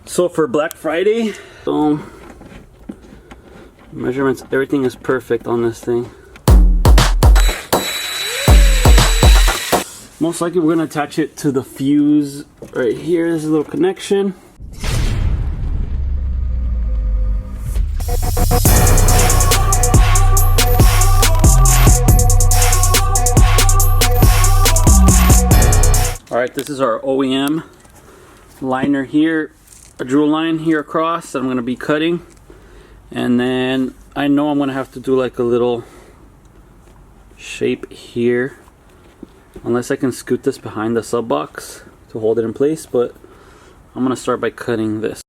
So for Black Friday, measurements, everything is perfect on this thing. Most likely we're gonna attach it to the fuse right here. There's a little connection. All right, this is our OEM liner here, a drill line here across that I'm going to be cutting, and then I know I'm going to have to do like a little shape here, unless I can scoot this behind the sub box to hold it in place, but I'm going to start by cutting this.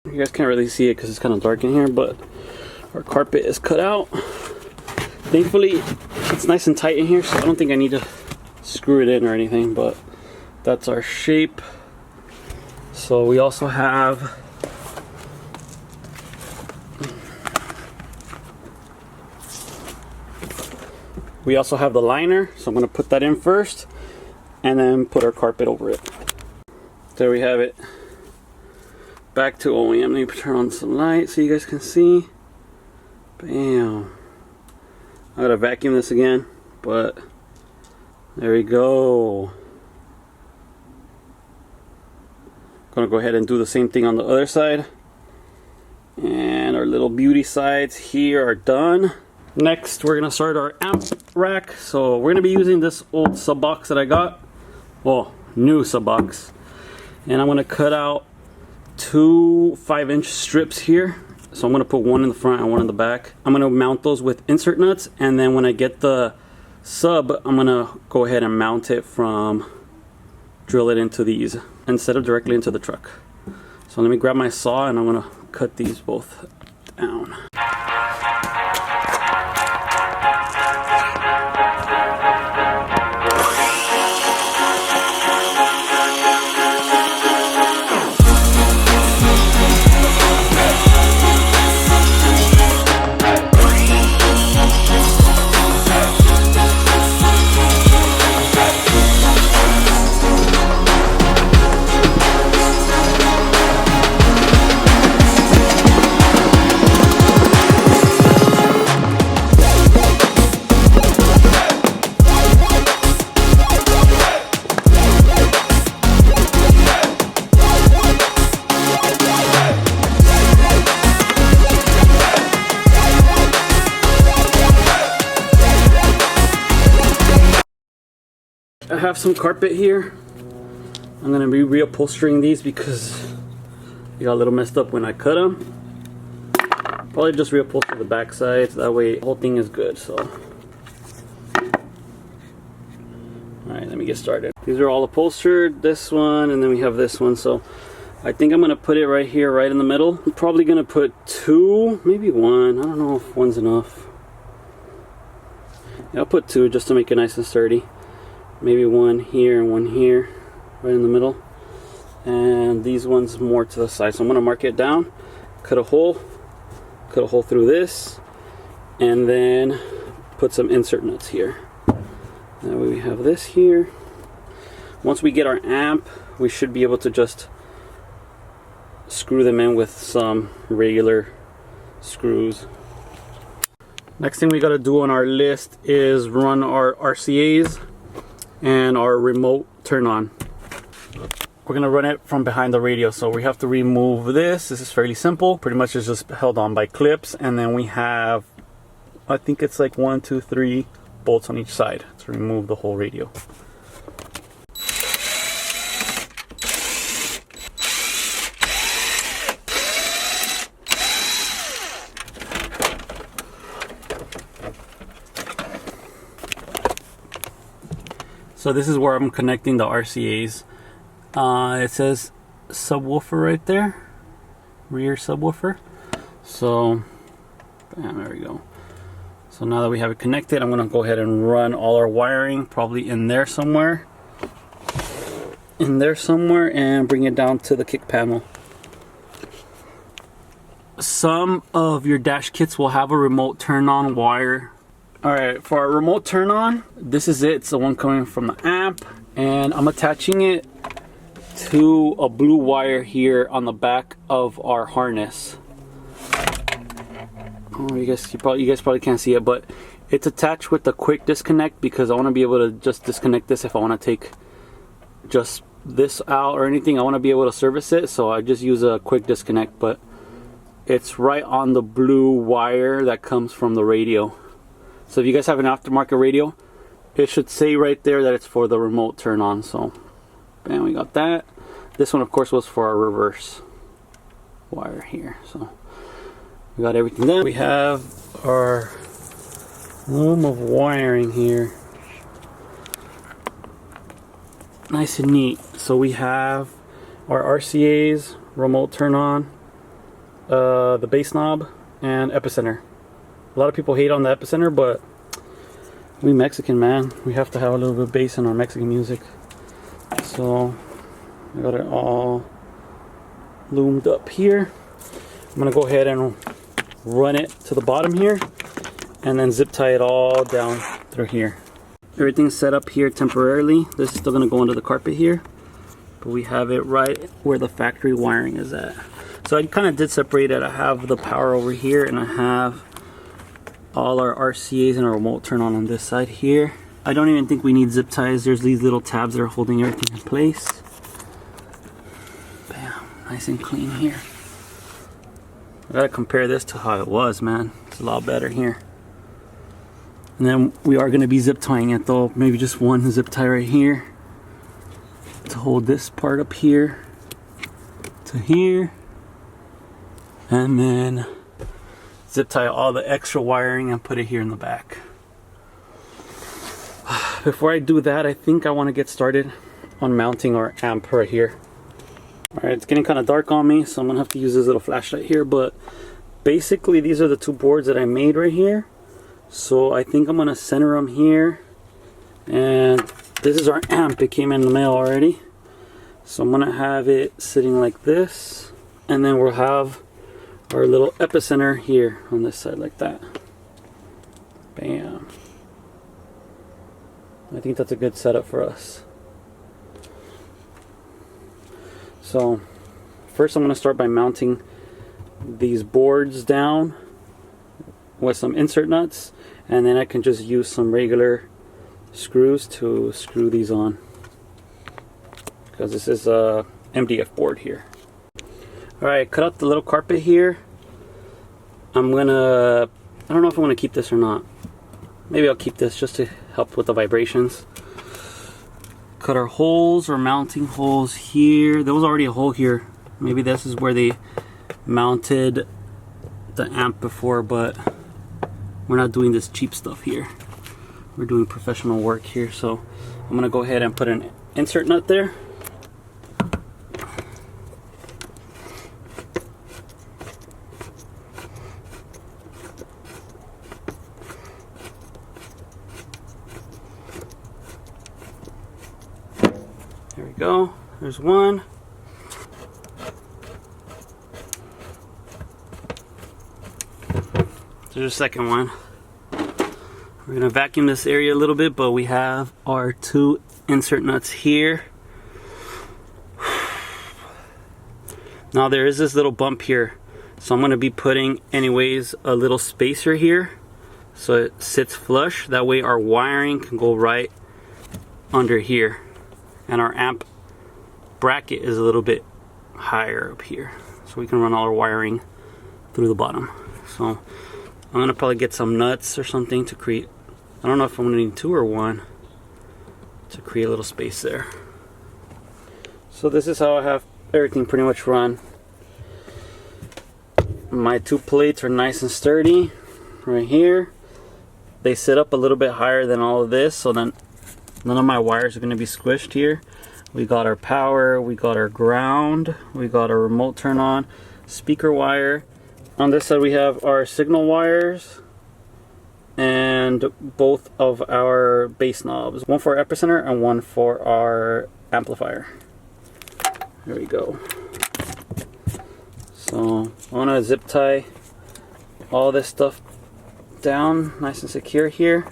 You guys can't really see it because it's kind of dark in here, but our carpet is cut out. Thankfully it's nice and tight in here, so I don't think I need to screw it in or anything, but that's our shape. So we also have the liner, so I'm going to put that in first and then put our carpet over it. There we have it. Back to OEM. Let me turn on some light so you guys can see. Bam. I gotta vacuum this again, but there we go. Gonna go ahead and do the same thing on the other side. And our little beauty sides here are done. Next, we're gonna start our amp rack. So we're gonna be using this old sub box that I got. Well, new sub box. And I'm gonna cut out two 5-inch strips here. So I'm gonna put one in the front and one in the back. I'm gonna mount those with insert nuts, and then when I get the sub, I'm gonna go ahead and mount it drill it into these instead of directly into the truck. So let me grab my saw and I'm gonna cut these both down. I have some carpet here. I'm gonna be reupholstering these because they got a little messed up when I cut them. Probably just reupholster the back sides, that way the whole thing is good. So alright, let me get started. These are all upholstered, this one, and then we have this one. So I think I'm gonna put it right here, right in the middle. I'm probably gonna put two, maybe one. I don't know if one's enough. Yeah, I'll put two just to make it nice and sturdy. Maybe one here and one here, right in the middle. And these ones more to the side. So I'm gonna mark it down, cut a hole through this, and then put some insert nuts here. That way we have this here. Once we get our amp, we should be able to just screw them in with some regular screws. Next thing we gotta do on our list is run our RCAs and our remote turn on. We're gonna run it from behind the radio, so we have to remove this. This is fairly simple. Pretty much it's just held on by clips, and then we have, I think it's like 1, 2, 3 bolts on each side to remove the whole radio. So this is where I'm connecting the RCAs. It says subwoofer right there, rear subwoofer. So, bam, there we go. So now that we have it connected, I'm gonna go ahead and run all our wiring, probably in there somewhere, and bring it down to the kick panel. Some of your dash kits will have a remote turn on wire. Alright, for our remote turn on, this is it. It's the one coming from the amp, and I'm attaching it to a blue wire here on the back of our harness. Oh, you guys probably can't see it, but it's attached with a quick disconnect because I want to be able to just disconnect this if I want to take just this out or anything. I want to be able to service it, so I just use a quick disconnect, but it's right on the blue wire that comes from the radio. So if you guys have an aftermarket radio, it should say right there that it's for the remote turn on. So bam, we got that. This one of course was for our reverse wire here. So we got everything done. We have our loom of wiring here, nice and neat. So we have our RCA's, remote turn on, the bass knob, and epicenter. A lot of people hate on the epicenter, but we Mexican, man, we have to have a little bit of bass in our Mexican music. So I got it all loomed up here. I'm gonna go ahead and run it to the bottom here and then zip tie it all down through here. Everything's set up here temporarily. This is still gonna go under the carpet here, but we have it right where the factory wiring is at. So I kind of did separate it. I have the power over here and I have all our RCA's and our remote turn on this side here. I don't even think we need zip ties. There's these little tabs that are holding everything in place. Bam, nice and clean here. I gotta compare this to how it was, man. It's a lot better here. And then we are gonna be zip tying it though. Maybe just one zip tie right here to hold this part up here to here. And then zip tie all the extra wiring and put it here in the back. Before I do that, I think I want to get started on mounting our amp right here. Alright, it's getting kind of dark on me, so I'm gonna have to use this little flashlight here, but basically these are the two boards that I made right here. So I think I'm gonna center them here, and this is our amp. It came in the mail already, so I'm gonna have it sitting like this, and then we'll have our little epicenter here on this side like that. Bam. I think that's a good setup for us. So first I'm going to start by mounting these boards down with some insert nuts, and then I can just use some regular screws to screw these on, because this is a MDF board here. Alright, cut out the little carpet here. I don't know if I'm gonna keep this or not. Maybe I'll keep this just to help with the vibrations. Cut our holes, or mounting holes here. There was already a hole here. Maybe this is where they mounted the amp before, but we're not doing this cheap stuff here. We're doing professional work here, so I'm gonna go ahead and put an insert nut there. There we go, there's one. There's a second one. We're gonna vacuum this area a little bit, but we have our two insert nuts here. Now there is this little bump here, so I'm gonna be putting anyways a little spacer here so it sits flush. That way our wiring can go right under here, and our amp bracket is a little bit higher up here, so we can run all our wiring through the bottom. So I'm gonna probably get some nuts or something to create, I don't know if I'm gonna need two or one to create a little space there. So this is how I have everything pretty much run. My two plates are nice and sturdy right here. They sit up a little bit higher than all of this, so then none of my wires are gonna be squished here. We got our power, we got our ground, we got our remote turn on, speaker wire. On this side we have our signal wires and both of our bass knobs. One for our epicenter and one for our amplifier. There we go. So I want to zip tie all this stuff down nice and secure here.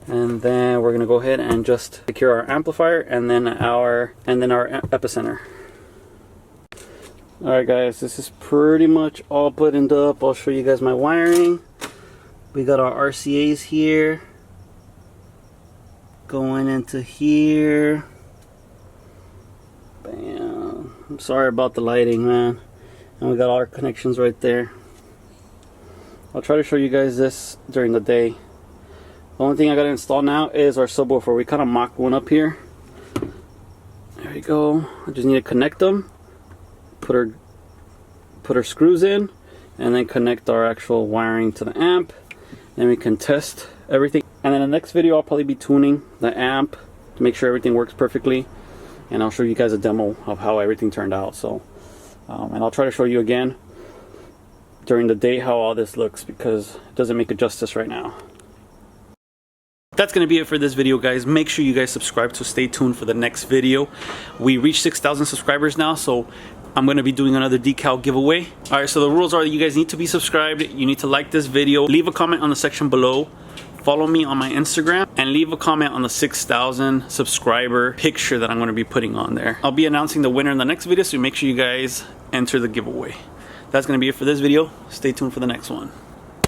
And then we're gonna go ahead and just secure our amplifier and then our epicenter. Alright guys, this is pretty much all buttoned up. I'll show you guys my wiring. We got our RCAs here going into here. Bam. I'm sorry about the lighting, man. And we got all our connections right there. I'll try to show you guys this during the day. The only thing I gotta install now is our subwoofer. We kind of mocked one up here. There we go. I just need to connect them, put our screws in, and then connect our actual wiring to the amp. Then we can test everything. And then the next video I'll probably be tuning the amp to make sure everything works perfectly. And I'll show you guys a demo of how everything turned out. So, and I'll try to show you again during the day how all this looks, because it doesn't make it justice right now. That's going to be it for this video, guys. Make sure you guys subscribe to stay tuned for the next video. We reached 6,000 subscribers now, so I'm going to be doing another decal giveaway. Alright, so the rules are that you guys need to be subscribed, you need to like this video, leave a comment on the section below, follow me on my Instagram, and leave a comment on the 6,000 subscriber picture that I'm going to be putting on there. I'll be announcing the winner in the next video, so make sure you guys enter the giveaway. That's going to be it for this video. Stay tuned for the next one.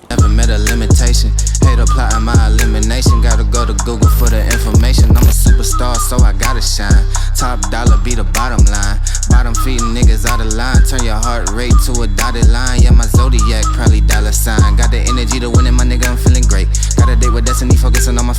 Never met a limitation. Hate plotting my elimination. Gotta go to Google for the information. I'm a superstar, so I gotta shine. Top dollar be the bottom line. Bottom feeding niggas out of line. Turn your heart rate to a dotted line. Yeah, my zodiac probably $sign. Got the energy to win it, my nigga. I'm feeling great. Got a date with destiny, focusing on my